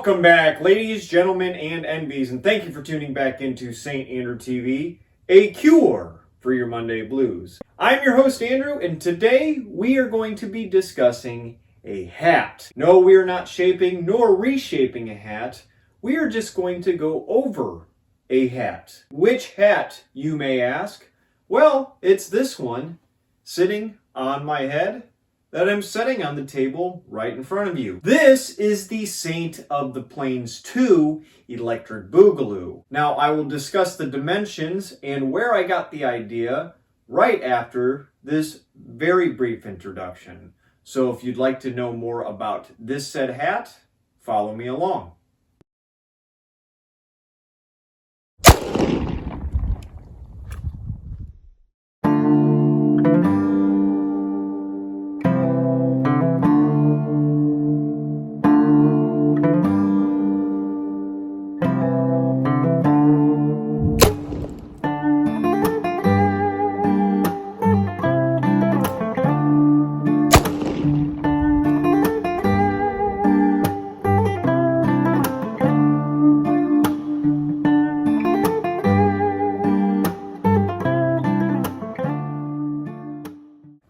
Welcome back, ladies, gentlemen, and NBs, and thank you for tuning back into St. Andrew TV, a cure for your Monday blues. I'm your host, Andrew, and today we are going to be discussing a hat. No, we are not shaping nor reshaping a hat. We are just going to go over a hat. Which hat, you may ask? Well, it's this one, sitting on my head, that I'm setting on the table right in front of you. This is the Saint of the Plains 2 Electric Boogaloo. Now, I will discuss the dimensions and where I got the idea right after this very brief introduction. So if you'd like to know more about this said hat, follow me along.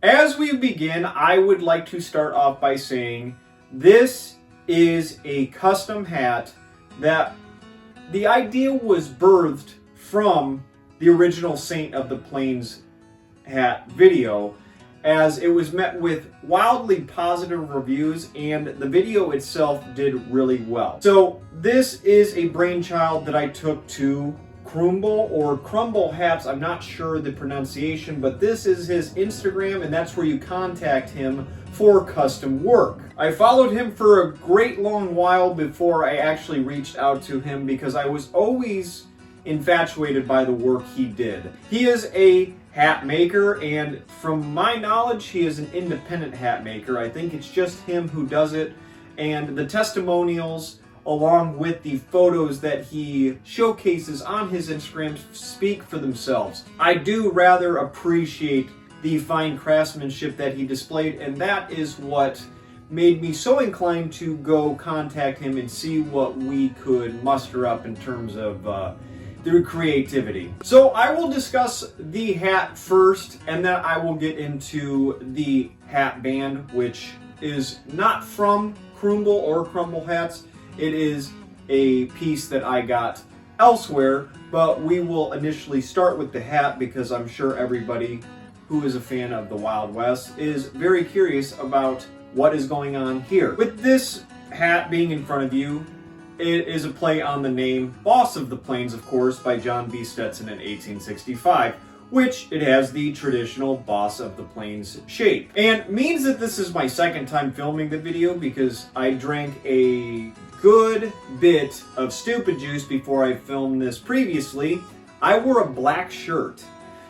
As we begin, I would like to start off by saying this is a custom hat that the idea was birthed from the original Saint of the Plains hat video, as it was met with wildly positive reviews and the video itself did really well. So this is a brainchild that I took to Krumble Hats. I'm not sure the pronunciation, but this is his Instagram, and that's where you contact him for custom work. I followed him for a great long while before I actually reached out to him because I was always infatuated by the work he did. He is a hat maker, and from my knowledge, he is an independent hat maker. I think it's just him who does it, and the testimonials along with the photos that he showcases on his Instagram speak for themselves. I do rather appreciate the fine craftsmanship that he displayed, and that is what made me so inclined to go contact him and see what we could muster up in terms of through creativity. So I will discuss the hat first, and then I will get into the hat band, which is not from Krumble Hats. It is a piece that I got elsewhere, but we will initially start with the hat because I'm sure everybody who is a fan of the Wild West is very curious about what is going on here. With this hat being in front of you, it is a play on the name Boss of the Plains, of course, by John B. Stetson in 1865, which it has the traditional Boss of the Plains shape. And means that this is my second time filming the video because I drank a good bit of stupid juice before I filmed this previously. I wore a black shirt.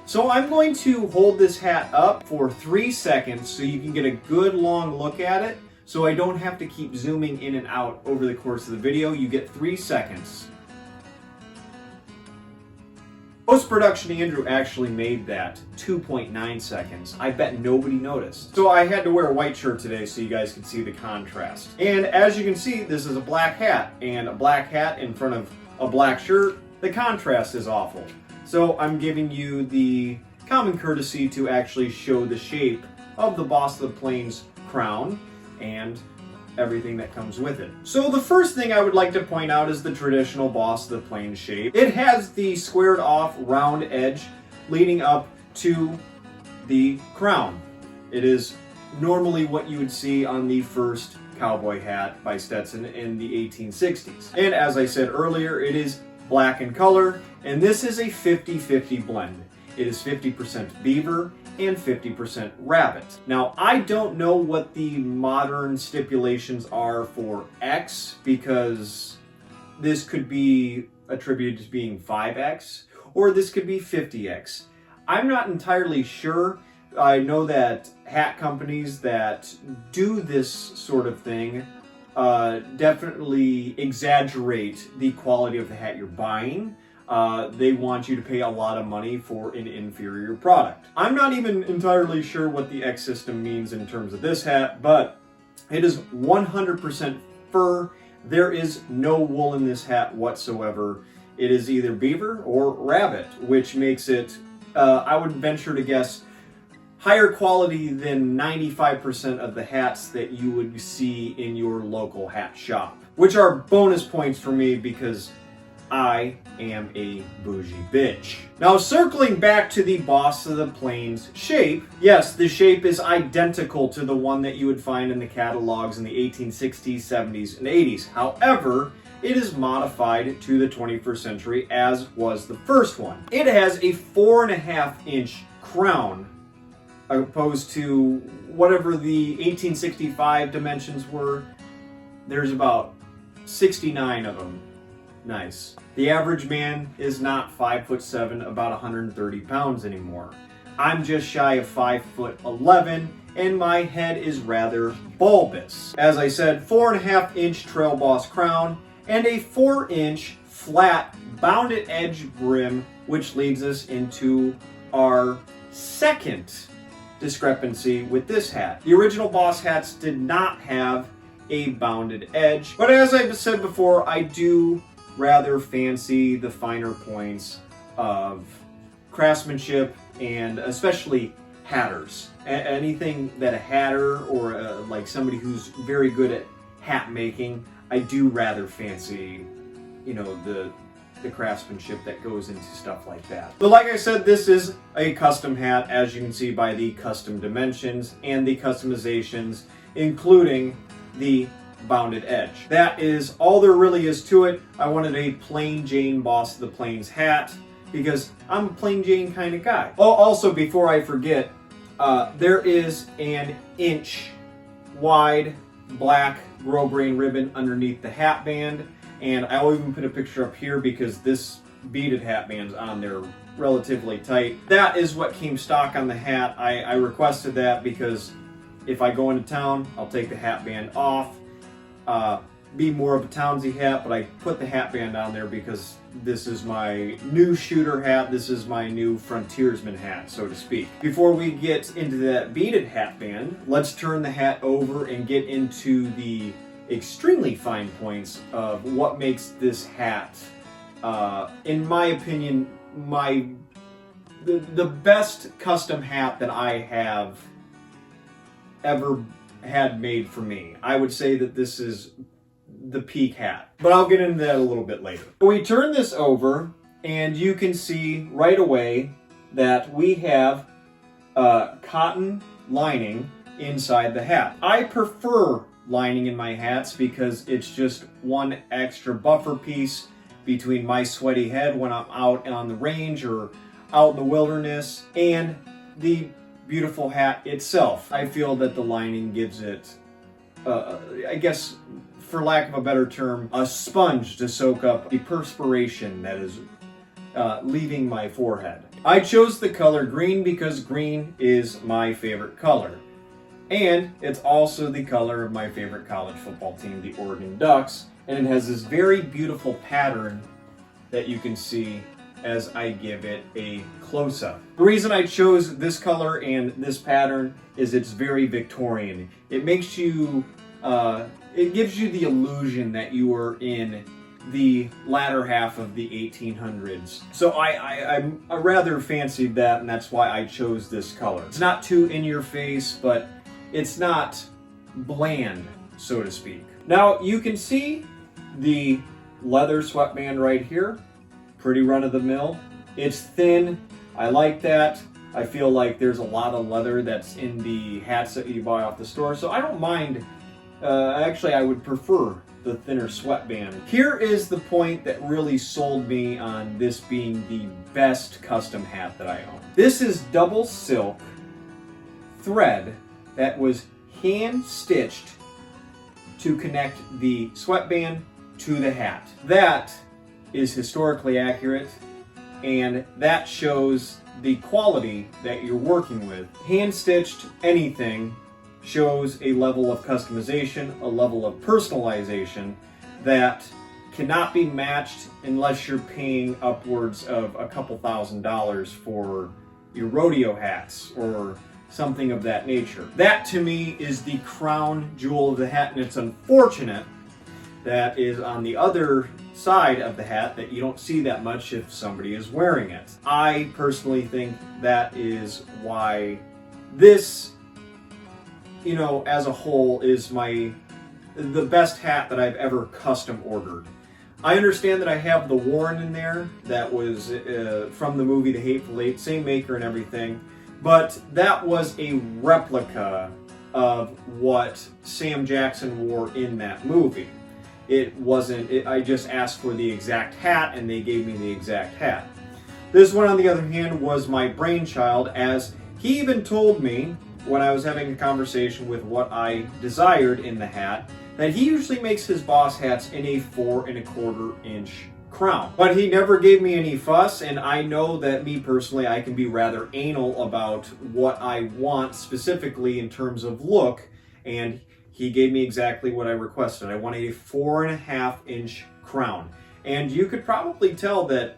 So I'm going to hold this hat up for 3 seconds so you can get a good long look at it, so I don't have to keep zooming in and out over the course of the video. You get 3 seconds. Post-production Andrew actually made that 2.9 seconds. I bet nobody noticed. So I had to wear a white shirt today so you guys can see the contrast. And as you can see, this is a black hat, and a black hat in front of a black shirt, the contrast is awful. So I'm giving you the common courtesy to actually show the shape of the Boss of the Plains crown and everything that comes with it. So the first thing I would like to point out is the traditional Boss of the Plains shape. It has the squared off round edge leading up to the crown. It is normally what you would see on the first cowboy hat by Stetson in the 1860s. And as I said earlier, it is black in color, and this is a 50-50 blend. It is 50% beaver and 50% rabbit. Now, I don't know what the modern stipulations are for X, because this could be attributed to being 5X, or this could be 50X. I'm not entirely sure. I know that hat companies that do this sort of thing definitely exaggerate the quality of the hat you're buying. They want you to pay a lot of money for an inferior product. I'm not even entirely sure what the X system means in terms of this hat, but it is 100% fur There is no wool in this hat whatsoever. It is either beaver or rabbit, which makes it, I would venture to guess, higher quality than 95% of the hats that you would see in your local hat shop, which are bonus points for me because I am a bougie bitch. Now, circling back to the Boss of the Plains shape, yes, the shape is identical to the one that you would find in the catalogs in the 1860s, 70s, and 80s. However, it is modified to the 21st century, as was the first one. It has a 4.5-inch crown, opposed to whatever the 1865 dimensions were. There's about 69 of them. Nice. The average man is not 5'7", about 130 pounds anymore. I'm just shy of 5'11", and my head is rather bulbous. As I said, 4.5-inch Trail Boss crown, and a 4-inch flat bounded edge brim, which leads us into our second discrepancy with this hat. The original Boss hats did not have a bounded edge, but as I've said before, I do rather fancy the finer points of craftsmanship, and especially hatters. Anything that a hatter or like somebody who's very good at hat making, I do rather fancy, you know, the craftsmanship that goes into stuff like that. But like I said, this is a custom hat, as you can see by the custom dimensions and the customizations, including the bounded edge. That is all there really is to it. I wanted a plain Jane Boss of the Plains hat because I'm a plain Jane kind of guy. Oh, also, before I forget, there is an inch wide black grosgrain ribbon underneath the hat band, and I'll even put a picture up here because this beaded hat band's on there relatively tight. That is what came stock on the hat. I requested that because if I go into town, I'll take the hat band off. Be more of a townsy hat, but I put the hat band on there because this is my new shooter hat. This is my new frontiersman hat, so to speak. Before we get into that beaded hat band, let's turn the hat over and get into the extremely fine points of what makes this hat, in my opinion, the best custom hat that I have ever had made for me. I would say that this is the peak hat, but I'll get into that a little bit later. We turn this over and you can see right away that we have cotton lining inside the hat. I prefer lining in my hats because it's just one extra buffer piece between my sweaty head when I'm out on the range or out in the wilderness and the beautiful hat itself. I feel that the lining gives it, I guess, for lack of a better term, a sponge to soak up the perspiration that is leaving my forehead. I chose the color green because green is my favorite color. And it's also the color of my favorite college football team, the Oregon Ducks. And it has this very beautiful pattern that you can see as I give it a close-up. The reason I chose this color and this pattern is it's very Victorian. It makes you, it gives you the illusion that you are in the latter half of the 1800s. So I rather fancied that, and that's why I chose this color. It's not too in your face, but it's not bland, so to speak. Now you can see the leather sweatband right here. Pretty run-of-the-mill. It's thin. I like that. I feel like there's a lot of leather that's in the hats that you buy off the store, so I don't mind. Actually, I would prefer the thinner sweatband. Here is the point that really sold me on this being the best custom hat that I own. This is double silk thread that was hand-stitched to connect the sweatband to the hat. That is historically accurate, and that shows the quality that you're working with. Hand-stitched anything shows a level of customization, a level of personalization that cannot be matched unless you're paying upwards of a couple $1,000s for your rodeo hats or something of that nature. That to me is the crown jewel of the hat, and it's unfortunate that is on the other side of the hat that you don't see that much if somebody is wearing it. I personally think that is why this, you know, as a whole is the best hat that I've ever custom ordered. I understand that I have the Warren in there that was from the movie The Hateful Eight, same maker and everything, but that was a replica of what Sam Jackson wore in that movie. It wasn't, I just asked for the exact hat and they gave me the exact hat. This one, on the other hand, was my brainchild, as he even told me when I was having a conversation with what I desired in the hat, that he usually makes his boss hats in a 4 1/4 inch crown. But he never gave me any fuss, and I know that me personally, I can be rather anal about what I want specifically in terms of look, and he gave me exactly what I requested. I wanted a 4 1/2 inch crown. And you could probably tell that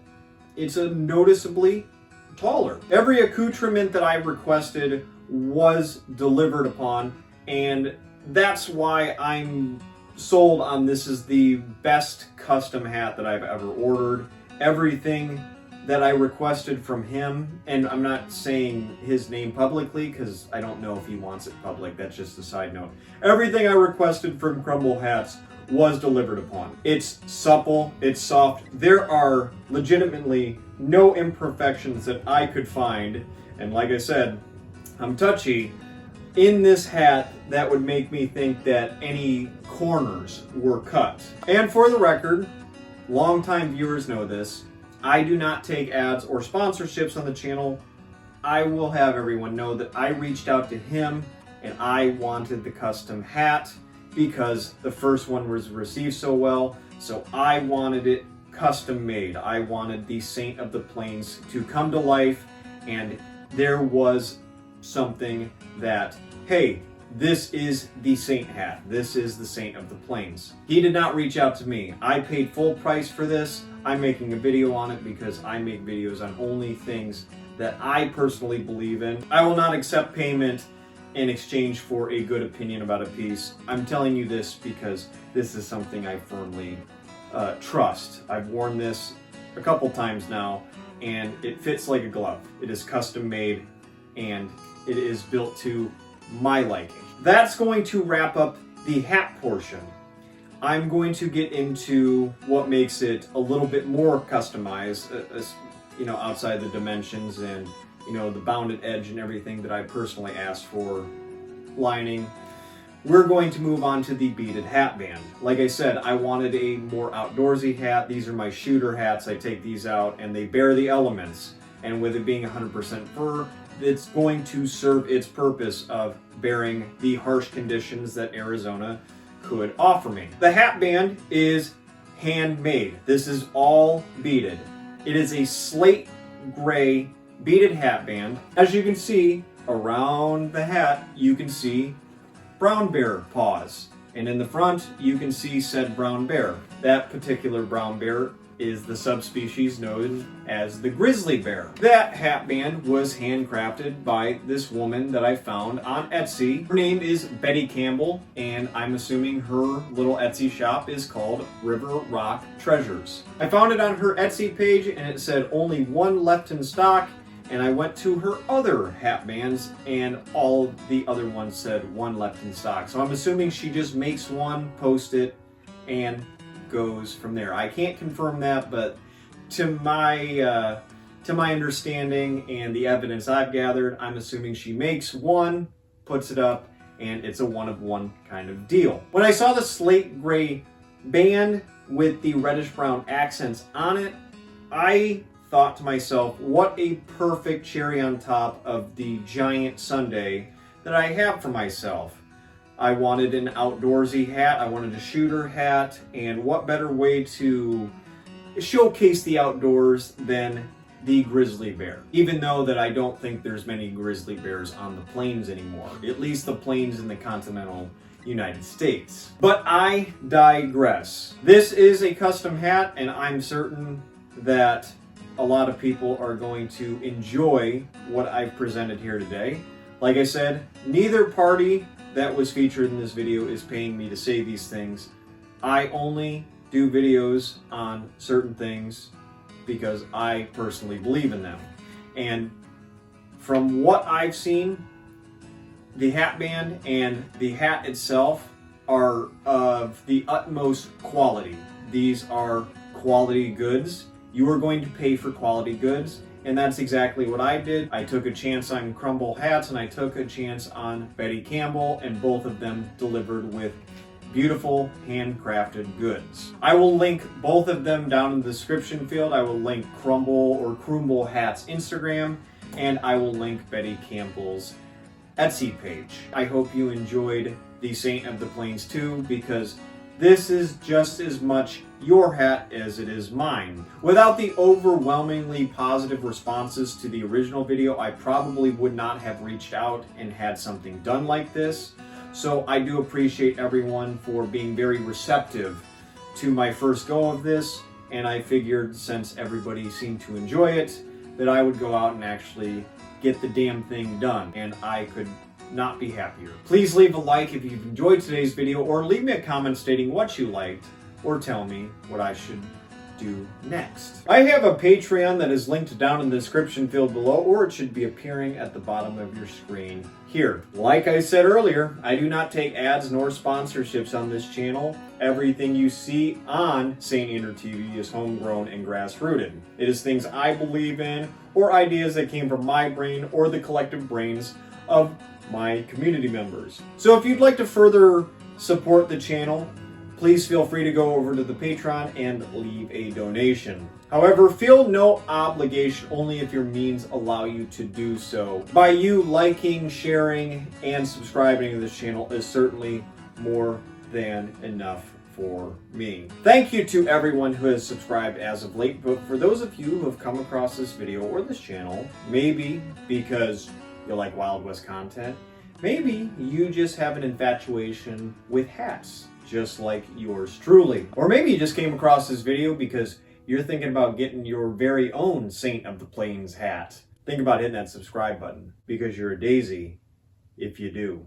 it's a noticeably taller. Every accoutrement that I requested was delivered upon, and that's why I'm sold on this is the best custom hat that I've ever ordered. Everything that I requested from him, and I'm not saying his name publicly because I don't know if he wants it public, that's just a side note. Everything I requested from Krumble Hats was delivered upon. It's supple, it's soft, there are legitimately no imperfections that I could find, and like I said, I'm touchy, in this hat that would make me think that any corners were cut. And for the record, longtime viewers know this, I do not take ads or sponsorships on the channel. I will have everyone know that I reached out to him and I wanted the custom hat because the first one was received so well, so I wanted it custom made. I wanted the Saint of the Plains to come to life, and there was something that, hey, this is the Saint hat. This is the Saint of the Plains. He did not reach out to me. I paid full price for this. I'm making a video on it because I make videos on only things that I personally believe in. I will not accept payment in exchange for a good opinion about a piece. I'm telling you this because this is something I firmly trust. I've worn this a couple times now and it fits like a glove. It is custom made and it is built to my liking. That's going to wrap up the hat portion. I'm going to get into what makes it a little bit more customized, you know, outside the dimensions and, you know, the bounded edge and everything that I personally asked for, lining. We're going to move on to the Beaded Hatband. Like I said, I wanted a more outdoorsy hat. These are my shooter hats. I take these out and they bear the elements. And with it being 100% fur, it's going to serve its purpose of bearing the harsh conditions that Arizona could offer me. The hatband is handmade. This is all beaded. It is a slate gray beaded hatband. As you can see, around the hat, you can see brown bear paws. And in the front, you can see said brown bear. That particular brown bear is the subspecies known as the grizzly bear. That hatband was handcrafted by this woman that I found on Etsy. Her name is Betty Campbell, and I'm assuming her little Etsy shop is called River Rock Treasures. I found it on her Etsy page and it said only one left in stock, and I went to her other hatbands and all the other ones said one left in stock. So I'm assuming she just makes one, posts it, and goes from there. I can't confirm that, but to my understanding and the evidence I've gathered, I'm assuming she makes one, puts it up, and it's a one-of-one kind of deal. When I saw the slate gray band with the reddish-brown accents on it, I thought to myself, what a perfect cherry on top of the giant sundae that I have for myself. I wanted an outdoorsy hat, I wanted a shooter hat, and what better way to showcase the outdoors than the grizzly bear. Even though that I don't think there's many grizzly bears on the plains anymore, at least the plains in the continental United States. But I digress. This is a custom hat, and I'm certain that a lot of people are going to enjoy what I've presented here today. Like I said, neither party that was featured in this video is paying me to say these things. I only do videos on certain things because I personally believe in them. And from what I've seen, the hatband and the hat itself are of the utmost quality. These are quality goods. You are going to pay for quality goods, and that's exactly what I did. I took a chance on Krumble Hats and I took a chance on Campbell, and both of them delivered with beautiful handcrafted goods. I will link both of them down in the description field. I will link Krumble Hats Instagram, and I will link Campbell's Etsy page. I hope you enjoyed the Saint of the Plains 2, because this is just as much your hat as it is mine. Without the overwhelmingly positive responses to the original video, I probably would not have reached out and had something done like this. So I do appreciate everyone for being very receptive to my first go of this, and I figured since everybody seemed to enjoy it, that I would go out and actually get the damn thing done, and I could not be happier. Please leave a like if you've enjoyed today's video, or leave me a comment stating what you liked, or tell me what I should do next. I have a Patreon that is linked down in the description field below, or it should be appearing at the bottom of your screen here. Like I said earlier, I do not take ads nor sponsorships on this channel. Everything you see on Saint Inner TV is homegrown and grassrooted. It is things I believe in, or ideas that came from my brain or the collective brains of my community members. So if you'd like to further support the channel, please feel free to go over to the Patreon and leave a donation. However, feel no obligation, only if your means allow you to do so. By you liking, sharing, and subscribing to this channel is certainly more than enough for me. Thank you to everyone who has subscribed as of late, but for those of you who have come across this video or this channel, maybe because you like Wild West content, maybe you just have an infatuation with hats, just like yours truly. Or maybe you just came across this video because you're thinking about getting your very own Saint of the Plains hat. Think about hitting that subscribe button, because you're a daisy if you do.